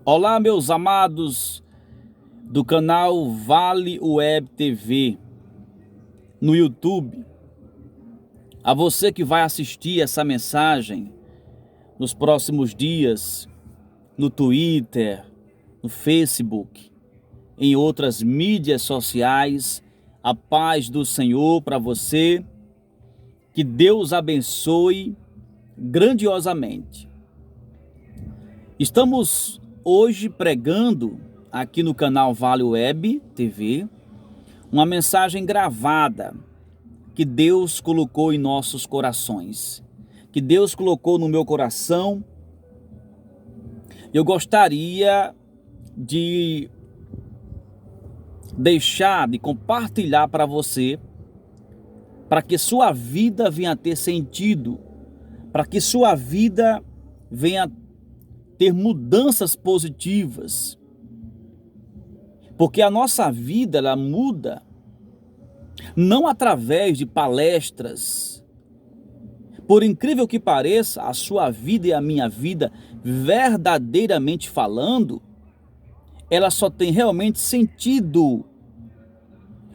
Olá, meus amados do canal Vale Web TV no YouTube. A você que vai assistir essa mensagem nos próximos dias no Twitter, no Facebook, em outras mídias sociais, a paz do Senhor para você. Que Deus abençoe grandiosamente. Estamos hoje pregando aqui no canal Vale Web TV uma mensagem gravada que Deus colocou em nossos corações, que Deus colocou no meu coração. Eu gostaria de compartilhar para você, para que sua vida venha a ter sentido, para que sua vida venha a ter mudanças positivas. Porque a nossa vida, ela muda não através de palestras. Por incrível que pareça, a sua vida e a minha vida, verdadeiramente falando, ela só tem realmente sentido.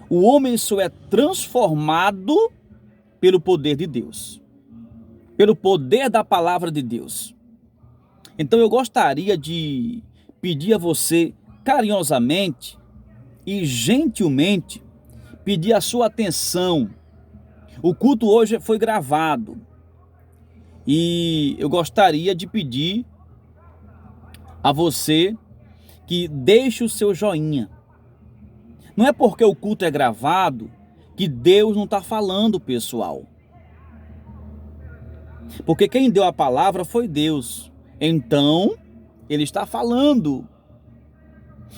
O homem só é transformado pelo poder de Deus, pelo poder da palavra de Deus. Então eu gostaria de pedir a você carinhosamente e gentilmente pedir a sua atenção. O culto hoje foi gravado e eu gostaria de pedir a você que deixe o seu joinha. Não é porque o culto é gravado que Deus não está falando, pessoal. Porque quem deu a palavra foi Deus. Então, Ele está falando.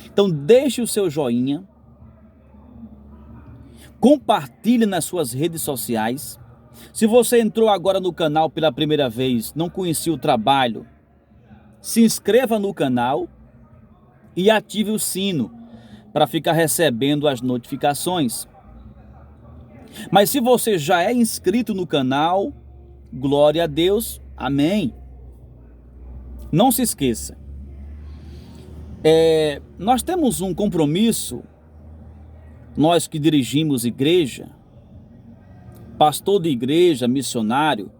Então, deixe o seu joinha. Compartilhe nas suas redes sociais. Se você entrou agora no canal pela primeira vez, não conhecia o trabalho, se inscreva no canal e ative o sino para ficar recebendo as notificações. Mas se você já é inscrito no canal, glória a Deus, amém. Não se esqueça, nós temos um compromisso, nós que dirigimos igreja, pastor de igreja, missionário.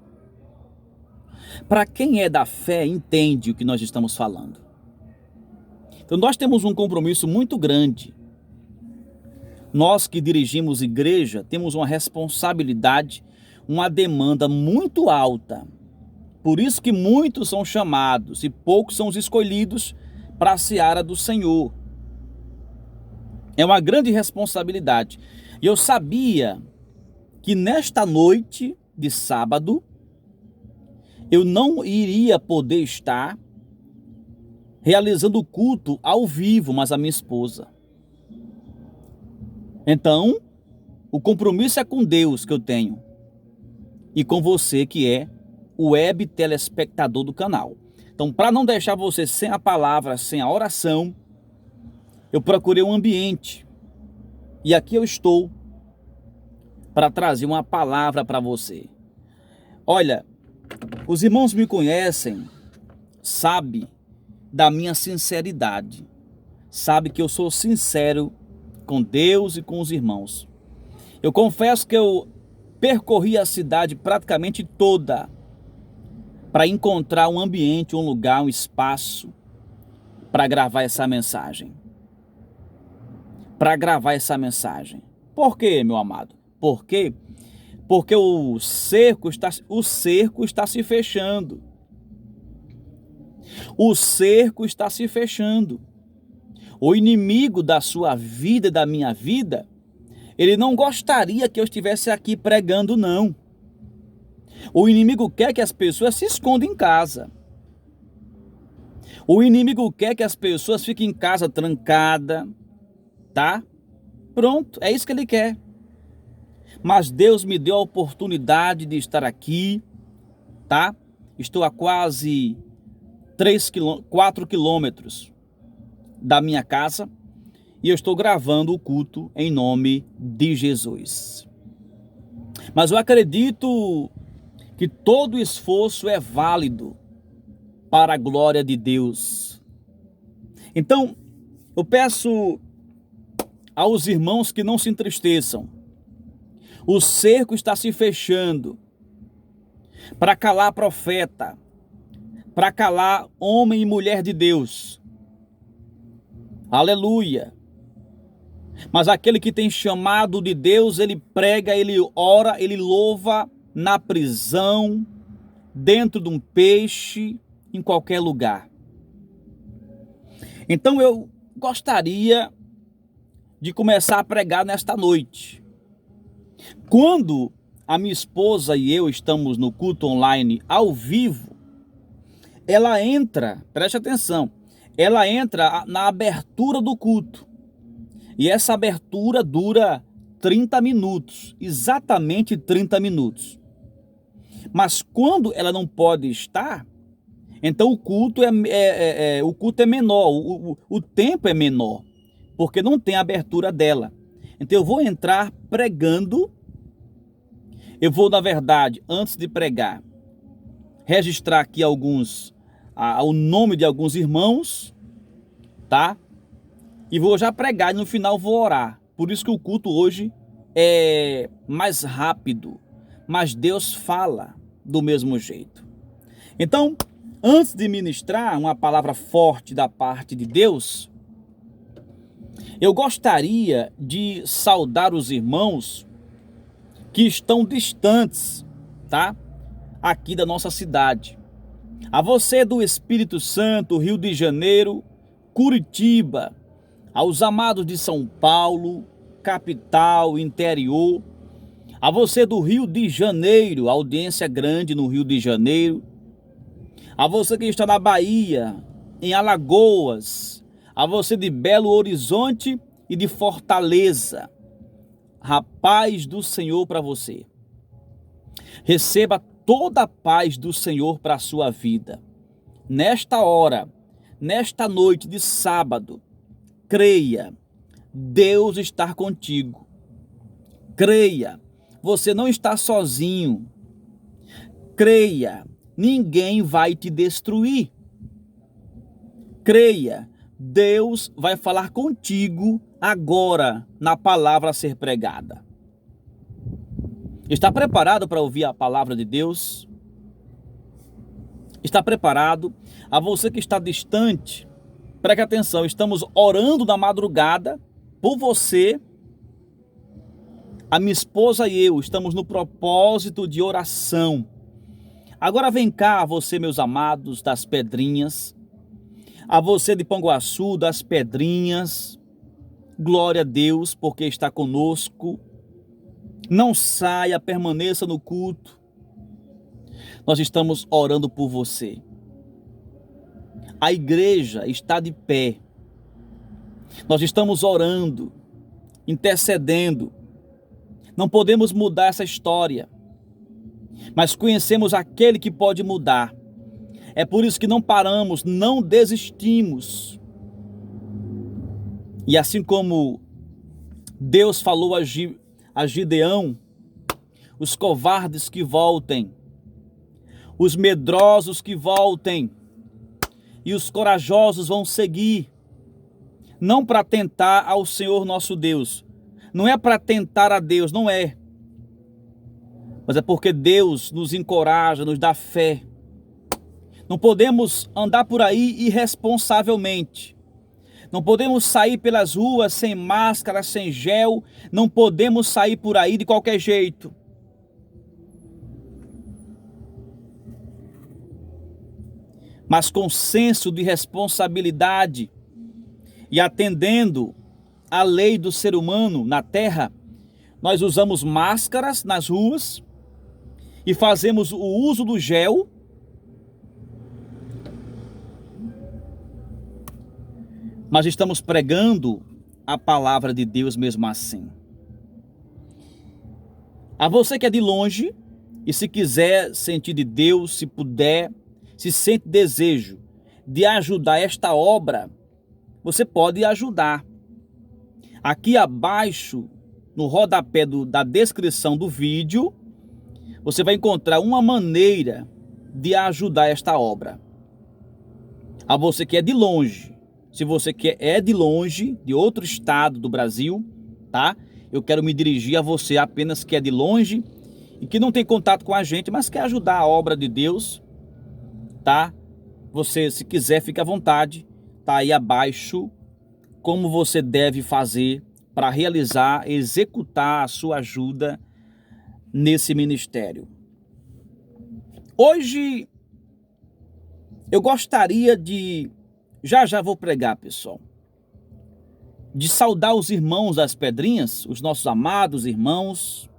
Para quem é da fé, entende o que nós estamos falando. Então nós temos um compromisso muito grande. Nós que dirigimos igreja temos uma responsabilidade, uma demanda muito alta. Por isso que muitos são chamados e poucos são os escolhidos para a seara do Senhor. É uma grande responsabilidade. E eu sabia que nesta noite de sábado eu não iria poder estar realizando o culto ao vivo, mas a minha esposa. Então, o compromisso é com Deus que eu tenho e com você que é o web telespectador do canal. Então, para não deixar você sem a palavra, sem a oração, eu procurei um ambiente e aqui eu estou para trazer uma palavra para você. Olha, os irmãos me conhecem, sabem da minha sinceridade, sabe que eu sou sincero com Deus e com os irmãos. Eu confesso que eu percorri a cidade praticamente toda para encontrar um ambiente, um lugar, um espaço para gravar essa mensagem. Para gravar essa mensagem. Por quê, meu amado? Por quê? Porque o cerco está se fechando. O cerco está se fechando. O inimigo da sua vida e da minha vida, ele não gostaria que eu estivesse aqui pregando, não. O inimigo quer que as pessoas se escondam em casa. O inimigo quer que as pessoas fiquem em casa trancada, tá? Pronto, é isso que ele quer. Mas Deus me deu a oportunidade de estar aqui, tá? Estou a quase 4 quilômetros da minha casa e eu estou gravando o culto em nome de Jesus. Mas eu acredito que todo esforço é válido para a glória de Deus. Então, eu peço aos irmãos que não se entristeçam. O cerco está se fechando para calar profeta, para calar homem e mulher de Deus. Aleluia. Mas aquele que tem chamado de Deus, ele prega, ele ora, ele louva na prisão, dentro de um peixe, em qualquer lugar. Então eu gostaria de começar a pregar nesta noite. Quando a minha esposa e eu estamos no culto online ao vivo, ela entra, preste atenção, ela entra na abertura do culto. E essa abertura dura 30 minutos, exatamente 30 minutos. Mas quando ela não pode estar, então o culto é menor, o tempo é menor, porque não tem a abertura dela. Então eu vou entrar pregando, eu vou, na verdade, antes de pregar, registrar aqui o nome de alguns irmãos, tá? E vou já pregar e no final vou orar. Por isso que o culto hoje é mais rápido, mas Deus fala do mesmo jeito. Então, antes de ministrar uma palavra forte da parte de Deus, eu gostaria de saudar os irmãos que estão distantes, tá? Aqui da nossa cidade. A você do Espírito Santo, Rio de Janeiro, Curitiba, aos amados de São Paulo, capital, interior, a você do Rio de Janeiro, audiência grande no Rio de Janeiro, a você que está na Bahia, em Alagoas, a você de Belo Horizonte e de Fortaleza, a paz do Senhor para você. Receba toda a paz do Senhor para a sua vida. Nesta hora, nesta noite de sábado, creia, Deus está contigo. Creia, você não está sozinho. Creia, ninguém vai te destruir. Creia, Deus vai falar contigo agora na palavra a ser pregada. Está preparado para ouvir a palavra de Deus? Está preparado? A você que está distante, preste atenção, estamos orando na madrugada por você. A minha esposa e eu estamos no propósito de oração. Agora vem cá, você, meus amados, das Pedrinhas, a você de Panguaçu, das Pedrinhas, glória a Deus, porque está conosco. Não saia, permaneça no culto. Nós estamos orando por você. A igreja está de pé. Nós estamos orando, intercedendo. Não podemos mudar essa história, mas conhecemos aquele que pode mudar. É por isso que não paramos, não desistimos. E assim como Deus falou a Gideão, os covardes que voltem, os medrosos que voltem, e os corajosos vão seguir, não para tentar ao Senhor nosso Deus, não é para tentar a Deus, não é, mas é porque Deus nos encoraja, nos dá fé. Não podemos andar por aí irresponsavelmente, não podemos sair pelas ruas sem máscara, sem gel, não podemos sair por aí de qualquer jeito. Mas com senso de responsabilidade e atendendo à lei do ser humano na terra, nós usamos máscaras nas ruas e fazemos o uso do gel, mas estamos pregando a palavra de Deus mesmo assim. A você que é de longe e se quiser sentir de Deus, se puder, se sente desejo de ajudar esta obra, você pode ajudar. Aqui abaixo, no rodapé da descrição do vídeo, você vai encontrar uma maneira de ajudar esta obra. A você que é de longe, Se você que é de longe, de outro estado do Brasil, tá? Eu quero me dirigir a você apenas que é de longe e que não tem contato com a gente, mas quer ajudar a obra de Deus, tá? Você, se quiser, fique à vontade. Tá aí abaixo como você deve fazer para realizar, executar a sua ajuda nesse ministério. Hoje eu gostaria de, já vou pregar, pessoal, de saudar os irmãos das Pedrinhas, os nossos amados irmãos,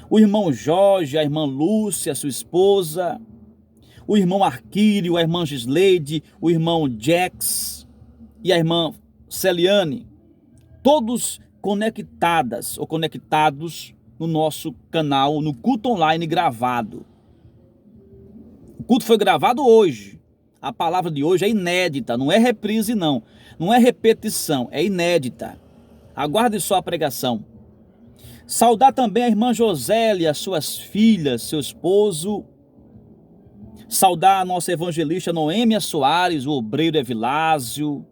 o irmão Jorge, a irmã Lúcia, sua esposa, o irmão Arquílio, a irmã Gisleide, o irmão Jax e a irmã Celiane, todos conectadas ou conectados no nosso canal, no culto online gravado. O culto foi gravado hoje. A palavra de hoje é inédita, não é reprise não, não é repetição, é inédita. Aguarde só a pregação. Saudar também a irmã Josélia, suas filhas, seu esposo. Saudar a nossa evangelista Noêmia Soares, o obreiro Evilásio.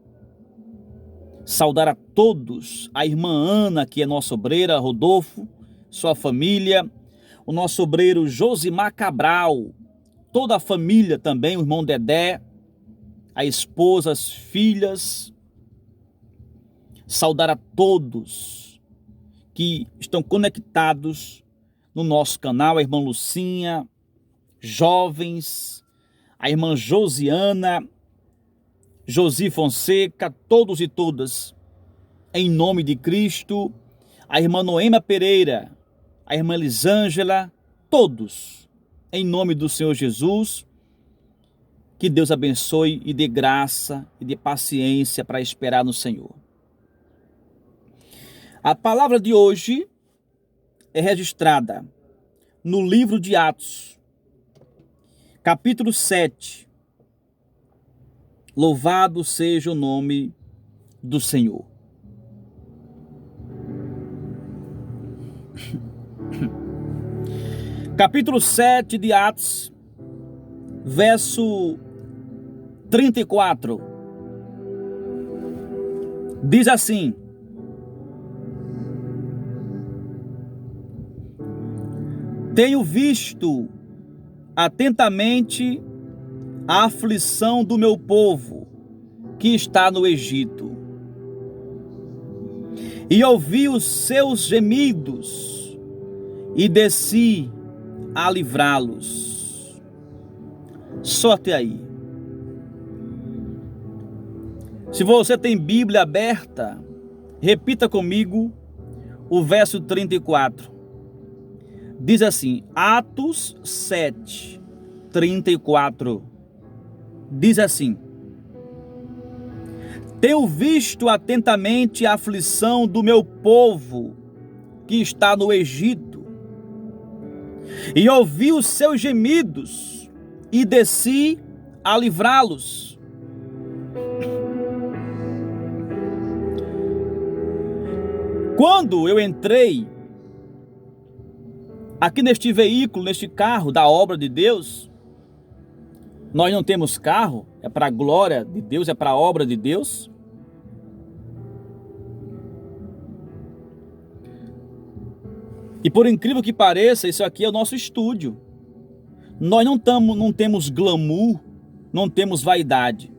Saudar a todos, a irmã Ana, que é nossa obreira, Rodolfo, sua família, o nosso obreiro Josimar Cabral, toda a família também, o irmão Dedé, a esposa, as filhas. Saudar a todos que estão conectados no nosso canal, a irmã Lucinha, jovens, a irmã Josiana, Josi Fonseca, todos e todas, em nome de Cristo, a irmã Noêmia Pereira, a irmã Elisângela, todos, em nome do Senhor Jesus, que Deus abençoe e dê graça e dê paciência para esperar no Senhor. A palavra de hoje é registrada no livro de Atos, capítulo 7. Louvado seja o nome do Senhor. Capítulo 7 de Atos, verso 34. Diz assim: tenho visto atentamente a aflição do meu povo que está no Egito, e ouvi os seus gemidos, e desci a livrá-los. Só até aí. Se você tem Bíblia aberta, repita comigo o verso 34. Diz assim, Atos 7, 34. Diz assim: tenho visto atentamente a aflição do meu povo que está no Egito, e ouvi os seus gemidos, e desci a livrá-los. Quando eu entrei aqui neste veículo, neste carro da obra de Deus, nós não temos carro, é para a glória de Deus, é para a obra de Deus. E por incrível que pareça, isso aqui é o nosso estúdio. Nós não temos glamour, não temos vaidade.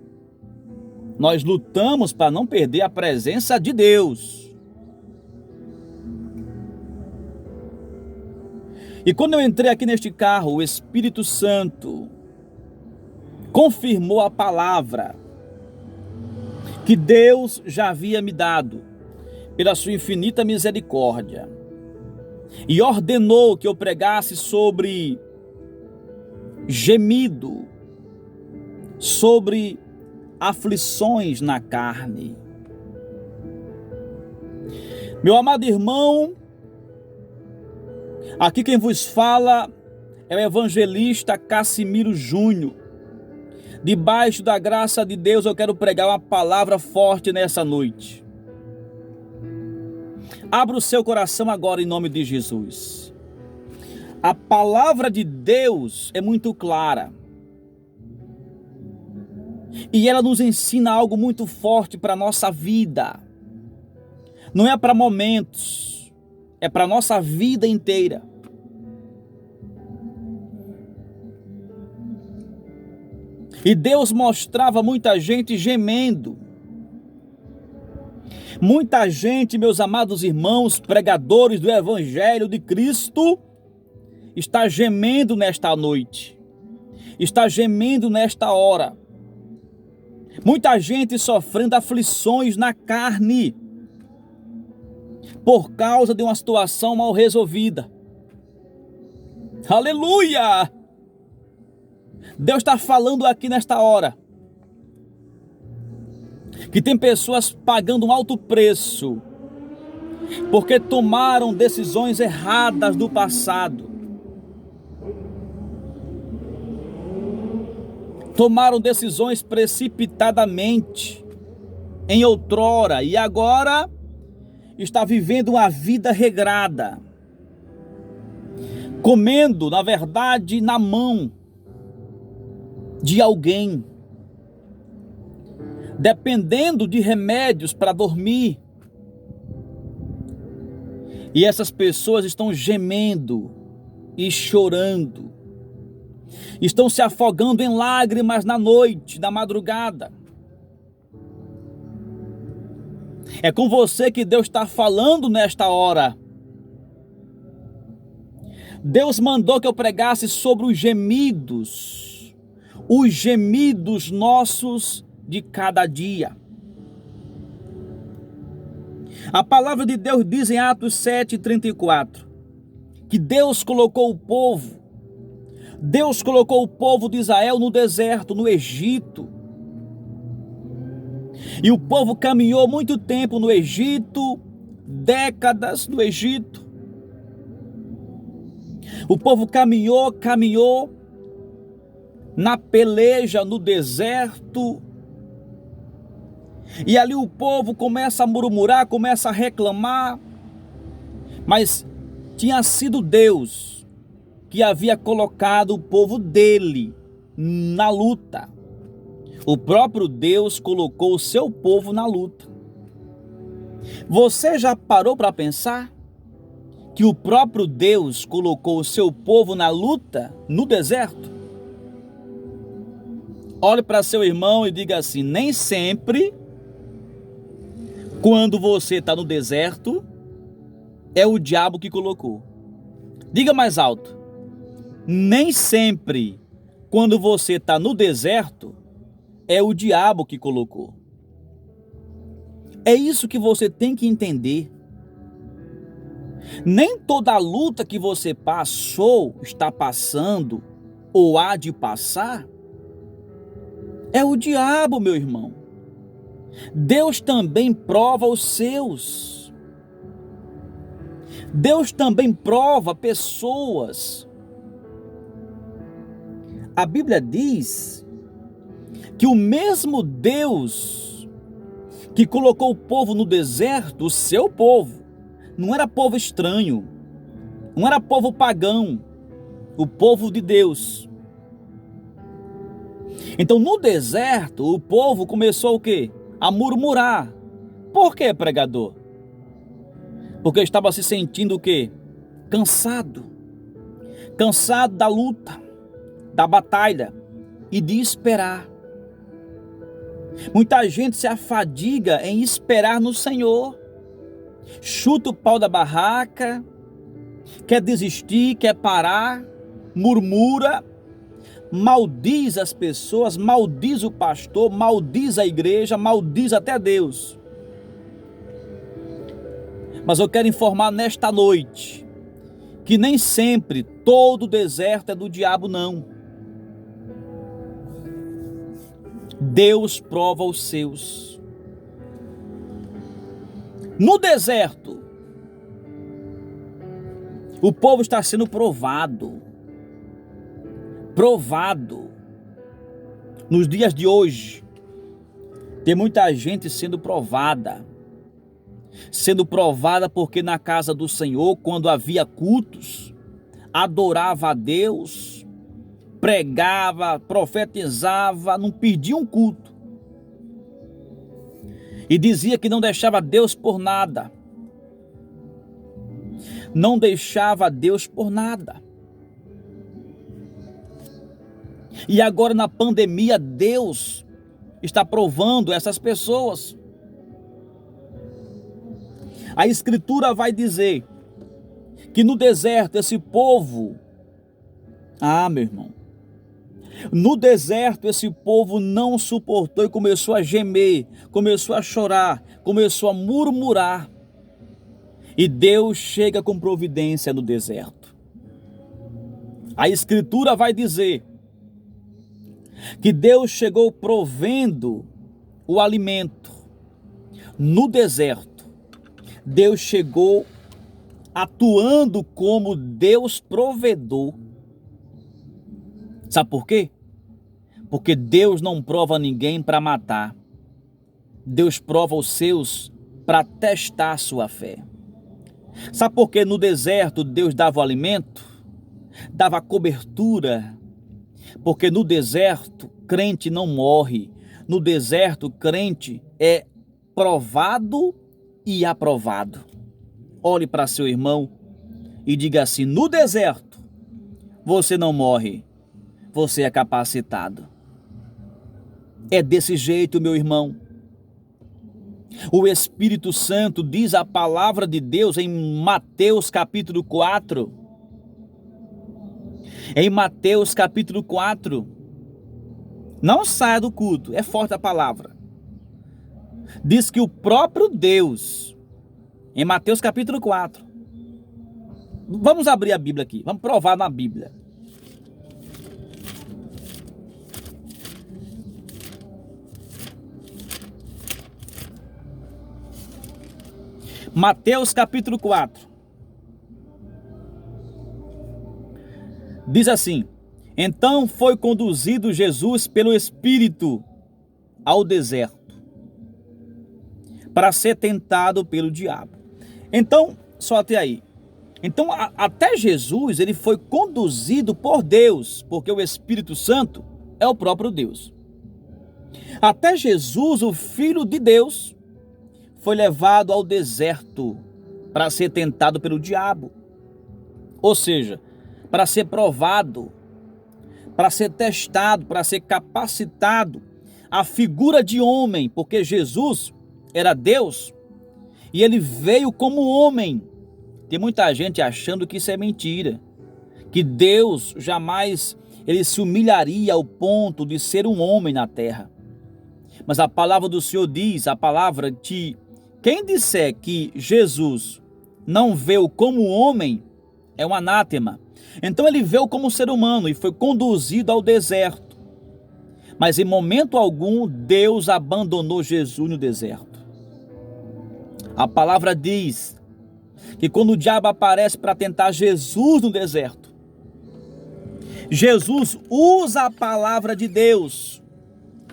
Nós lutamos para não perder a presença de Deus. E quando eu entrei aqui neste carro, o Espírito Santo confirmou a palavra que Deus já havia me dado pela sua infinita misericórdia, e ordenou que eu pregasse sobre gemido, sobre aflições na carne. Meu amado irmão, aqui quem vos fala é o evangelista Cassimiro Júnior. Debaixo da graça de Deus, eu quero pregar uma palavra forte nessa noite. Abra o seu coração agora em nome de Jesus. A palavra de Deus é muito clara. E ela nos ensina algo muito forte para a nossa vida. Não é para momentos, é para a nossa vida inteira. E Deus mostrava muita gente gemendo. Muita gente, meus amados irmãos, pregadores do Evangelho de Cristo, está gemendo nesta noite. Está gemendo nesta hora. Muita gente sofrendo aflições na carne por causa de uma situação mal resolvida. Aleluia! Deus está falando aqui nesta hora que tem pessoas pagando um alto preço porque tomaram decisões erradas do passado. Tomaram decisões precipitadamente em outrora e agora está vivendo uma vida regrada, comendo, na verdade, na mão de alguém, dependendo de remédios para dormir. E essas pessoas estão gemendo e chorando, estão se afogando em lágrimas na noite, na madrugada. É com você que Deus está falando nesta hora. Deus mandou que eu pregasse sobre os gemidos nossos de cada dia. A palavra de Deus diz em Atos 7:34 que Deus colocou o povo de Israel no deserto, no Egito. E o povo caminhou muito tempo no Egito, décadas no Egito. O povo caminhou na peleja, no deserto. E ali o povo começa a murmurar, começa a reclamar. Mas tinha sido Deus que havia colocado o povo dele na luta. O próprio Deus colocou o seu povo na luta. Você já parou para pensar que o próprio Deus colocou o seu povo na luta no deserto? Olhe para seu irmão e diga assim: nem sempre, quando você está no deserto, é o diabo que colocou. Diga mais alto: nem sempre, quando você está no deserto, é o diabo que colocou. É isso que você tem que entender. Nem toda luta que você passou, está passando ou há de passar, é o diabo, meu irmão. Deus também prova os seus. Deus também prova pessoas. A Bíblia diz que o mesmo Deus que colocou o povo no deserto, o seu povo, não era povo estranho, não era povo pagão, o povo de Deus. Então no deserto o povo começou o quê? A murmurar. Por quê, pregador? Porque estava se sentindo o quê? Cansado da luta, da batalha e de esperar. Muita gente se afadiga em esperar no Senhor, chuta o pau da barraca, quer desistir, quer parar, murmura, maldiz as pessoas, maldiz o pastor, maldiz a igreja, maldiz até Deus. Mas eu quero informar nesta noite que nem sempre todo deserto é do diabo, não. Deus prova os seus. No deserto, o povo está sendo provado. Nos dias de hoje, tem muita gente sendo provada porque na casa do Senhor, quando havia cultos, adorava a Deus, pregava, profetizava, não perdia um culto. E dizia que não deixava Deus por nada. Não deixava Deus por nada. E agora na pandemia, Deus está provando essas pessoas. A Escritura vai dizer que no deserto esse povo, meu irmão, no deserto esse povo não suportou e começou a gemer, começou a chorar, começou a murmurar. E Deus chega com providência no deserto. A Escritura vai dizer que Deus chegou provendo o alimento no deserto. Deus chegou atuando como Deus provedor. Sabe por quê? Porque Deus não prova ninguém para matar. Deus prova os seus para testar a sua fé. Sabe por que no deserto Deus dava o alimento? Dava cobertura? Porque no deserto crente não morre. No deserto crente é provado e aprovado. Olhe para seu irmão e diga assim: no deserto você não morre, você é capacitado. É desse jeito, meu irmão. O Espírito Santo diz a palavra de Deus em Mateus capítulo 4. Em Mateus capítulo 4. Não saia do culto, é forte a palavra. Diz que o próprio Deus, em Mateus capítulo 4. Vamos abrir a Bíblia aqui, vamos provar na Bíblia. Mateus capítulo 4. Diz assim: então foi conduzido Jesus pelo Espírito ao deserto, para ser tentado pelo diabo. Então, só até aí. Então, até Jesus, ele foi conduzido por Deus, porque o Espírito Santo é o próprio Deus. Até Jesus, o Filho de Deus, foi levado ao deserto para ser tentado pelo diabo. Ou seja, para ser provado, para ser testado, para ser capacitado. A figura de homem, porque Jesus era Deus e ele veio como homem. Tem muita gente achando que isso é mentira, que Deus jamais ele se humilharia ao ponto de ser um homem na terra. Mas a palavra do Senhor diz, a palavra de quem disser que Jesus não veio como homem é um anátema. Então ele veio como ser humano e foi conduzido ao deserto. Mas em momento algum Deus abandonou Jesus no deserto. A palavra diz que quando o diabo aparece para tentar Jesus no deserto, Jesus usa a palavra de Deus,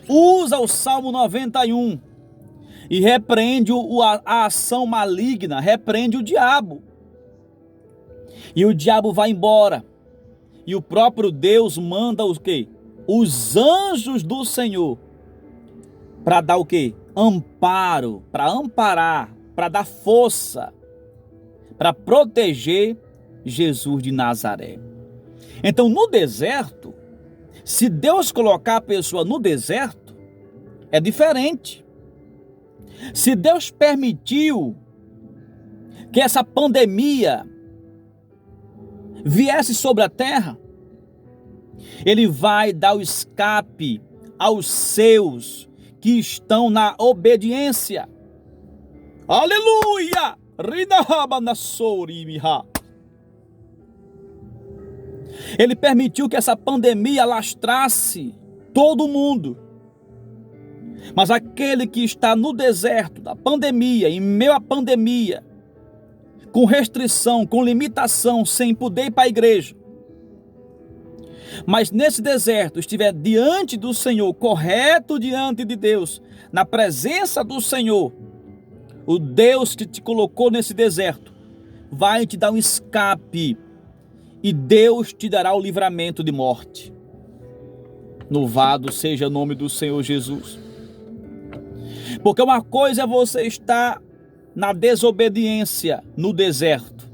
usa o Salmo 91 e repreende a ação maligna, repreende o diabo. E o diabo vai embora. E o próprio Deus manda o quê? Os anjos do Senhor para dar o quê? Amparo, para amparar, para dar força, para proteger Jesus de Nazaré. Então, no deserto, se Deus colocar a pessoa no deserto, é diferente. Se Deus permitiu que essa pandemia viesse sobre a terra, ele vai dar o escape aos seus que estão na obediência. Aleluia! Ele permitiu que essa pandemia lastrasse todo mundo. Mas aquele que está no deserto da pandemia, em meio à pandemia, com restrição, com limitação, sem poder ir para a igreja, mas nesse deserto estiver diante do Senhor, correto diante de Deus, na presença do Senhor, o Deus que te colocou nesse deserto vai te dar um escape e Deus te dará o livramento de morte. Louvado seja o nome do Senhor Jesus. Porque uma coisa é você estar na desobediência no deserto.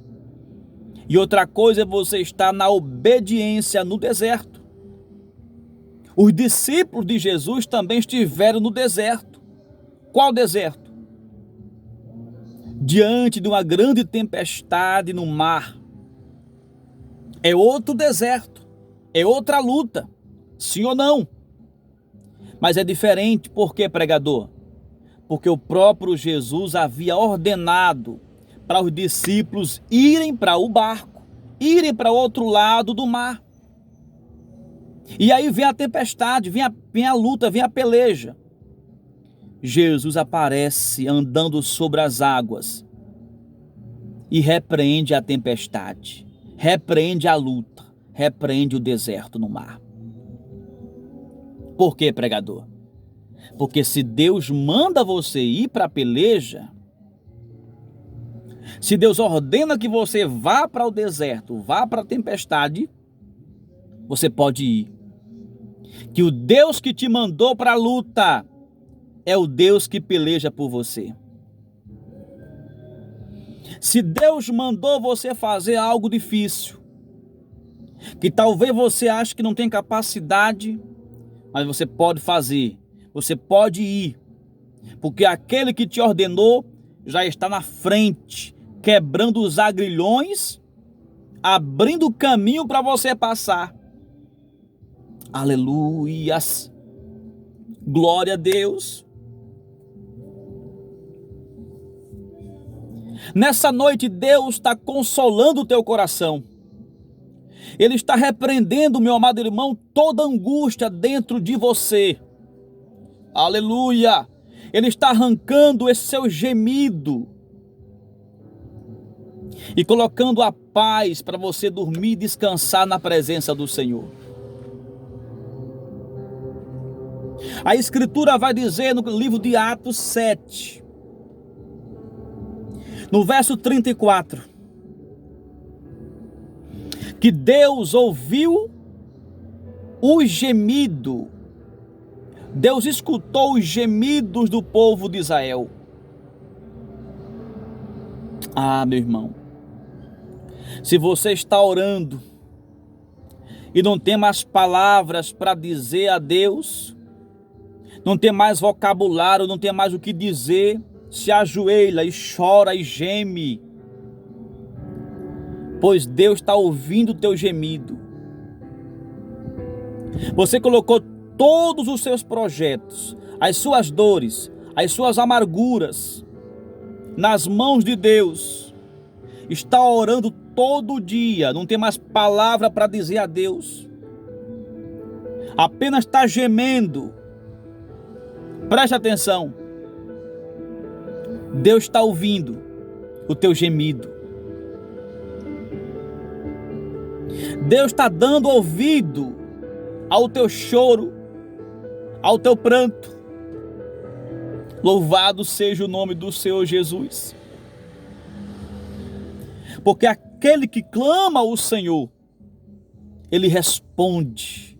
E outra coisa é você estar na obediência no deserto. Os discípulos de Jesus também estiveram no deserto. Qual deserto? Diante de uma grande tempestade no mar. É outro deserto. É outra luta. Sim ou não? Mas é diferente. Por quê, pregador? Porque o próprio Jesus havia ordenado para os discípulos irem para o barco, irem para o outro lado do mar. E aí vem a tempestade, vem a luta, vem a peleja. Jesus aparece andando sobre as águas e repreende a tempestade, repreende a luta, repreende o deserto no mar. Por quê, pregador? Porque se Deus manda você ir para a peleja, se Deus ordena que você vá para o deserto, vá para a tempestade, você pode ir. Que o Deus que te mandou para a luta é o Deus que peleja por você. Se Deus mandou você fazer algo difícil, que talvez você ache que não tem capacidade, mas você pode fazer, você pode ir, porque aquele que te ordenou já está na frente, quebrando os agrilhões, abrindo o caminho para você passar. Aleluias! Glória a Deus! Nessa noite Deus está consolando o teu coração. Ele está repreendendo, meu amado irmão, toda angústia dentro de você. Aleluia! Ele está arrancando esse seu gemido e colocando a paz para você dormir e descansar na presença do Senhor. A Escritura vai dizer no livro de Atos 7, no verso 34, que Deus ouviu o gemido, Deus escutou os gemidos do povo de Israel. Ah, meu irmão, se você está orando e não tem mais palavras para dizer a Deus, não tem mais vocabulário, não tem mais o que dizer, se ajoelha e chora e geme, pois Deus está ouvindo o teu gemido. Você colocou todos os seus projetos, as suas dores, as suas amarguras nas mãos de Deus. Está orando todo dia, não tem mais palavra para dizer a Deus. Apenas está gemendo. Preste atenção. Deus está ouvindo o teu gemido. Deus está dando ouvido ao teu choro, ao teu pranto. Louvado seja o nome do Senhor Jesus. Porque aquele que clama ao Senhor, Ele responde.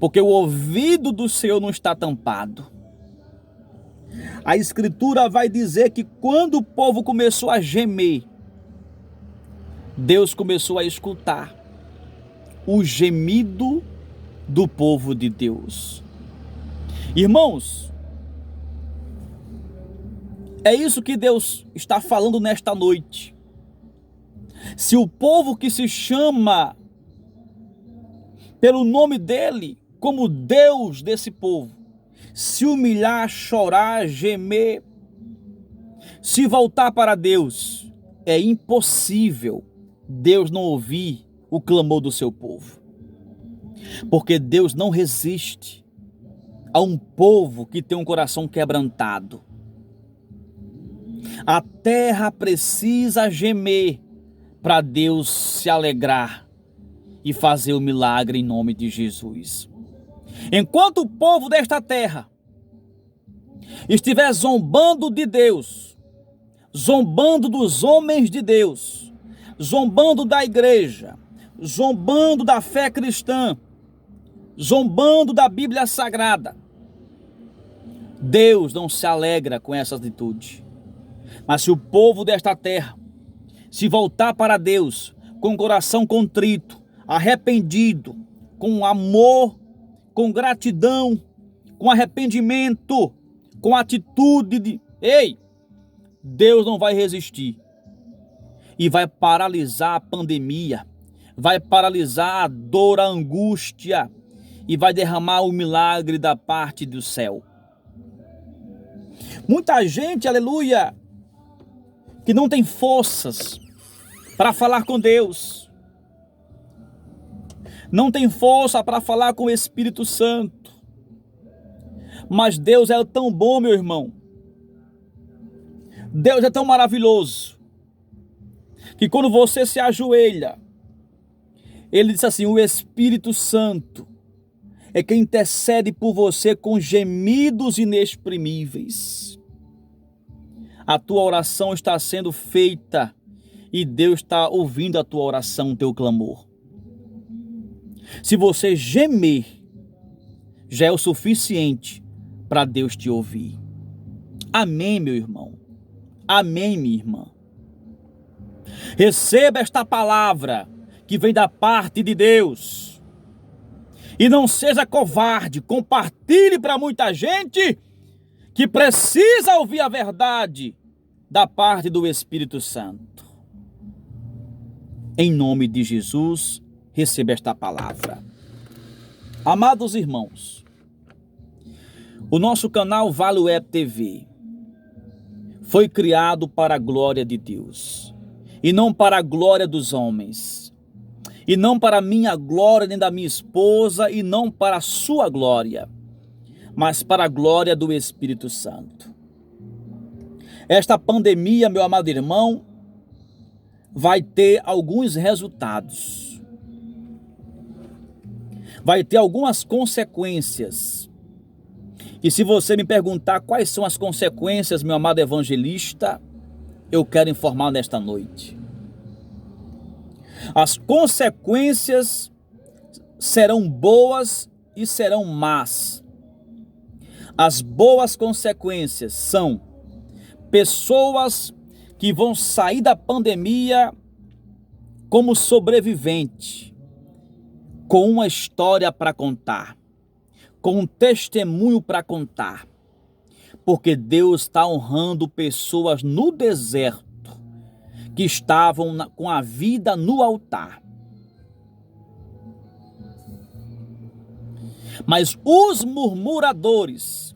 Porque o ouvido do Senhor não está tampado. A Escritura vai dizer que quando o povo começou a gemer, Deus começou a escutar o gemido do povo de Deus. Irmãos, é isso que Deus está falando nesta noite. Se o povo que se chama pelo nome dele, como Deus desse povo, se humilhar, chorar, gemer, se voltar para Deus, é impossível Deus não ouvir o clamor do seu povo. Porque Deus não resiste a um povo que tem um coração quebrantado. A terra precisa gemer para Deus se alegrar e fazer o milagre em nome de Jesus. Enquanto o povo desta terra estiver zombando de Deus, zombando dos homens de Deus, zombando da igreja, zombando da fé cristã, zombando da Bíblia Sagrada. Deus não se alegra com essa atitude. Mas se o povo desta terra se voltar para Deus com coração contrito, arrependido, com amor, com gratidão, com arrependimento, com atitude de... Ei, Deus não vai resistir. E vai paralisar a pandemia, vai paralisar a dor, a angústia, e vai derramar o milagre da parte do céu. Muita gente, aleluia, que não tem forças para falar com Deus, não tem força para falar com o Espírito Santo, mas Deus é tão bom, meu irmão, Deus é tão maravilhoso, que quando você se ajoelha, Ele diz assim, o Espírito Santo é quem intercede por você com gemidos inexprimíveis. A tua oração está sendo feita e Deus está ouvindo a tua oração, o teu clamor. Se você gemer, já é o suficiente para Deus te ouvir. Amém, meu irmão. Amém, minha irmã. Receba esta palavra que vem da parte de Deus. E não seja covarde, compartilhe para muita gente que precisa ouvir a verdade da parte do Espírito Santo. Em nome de Jesus, receba esta palavra. Amados irmãos, o nosso canal Vale Web TV foi criado para a glória de Deus, e não para a glória dos homens, e não para a minha glória, nem da minha esposa, e não para a sua glória, mas para a glória do Espírito Santo. Esta pandemia, meu amado irmão, vai ter alguns resultados. Vai ter algumas consequências. E se você me perguntar quais são as consequências, meu amado evangelista, eu quero informar nesta noite. As consequências serão boas e serão más. As boas consequências são pessoas que vão sair da pandemia como sobrevivente, com uma história para contar, com um testemunho para contar, porque Deus está honrando pessoas no deserto que estavam com a vida no altar. Mas os murmuradores,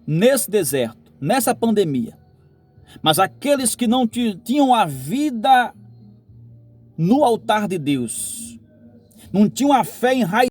nesse deserto, nessa pandemia, mas aqueles que não tinham a vida no altar de Deus, não tinham a fé enraizada,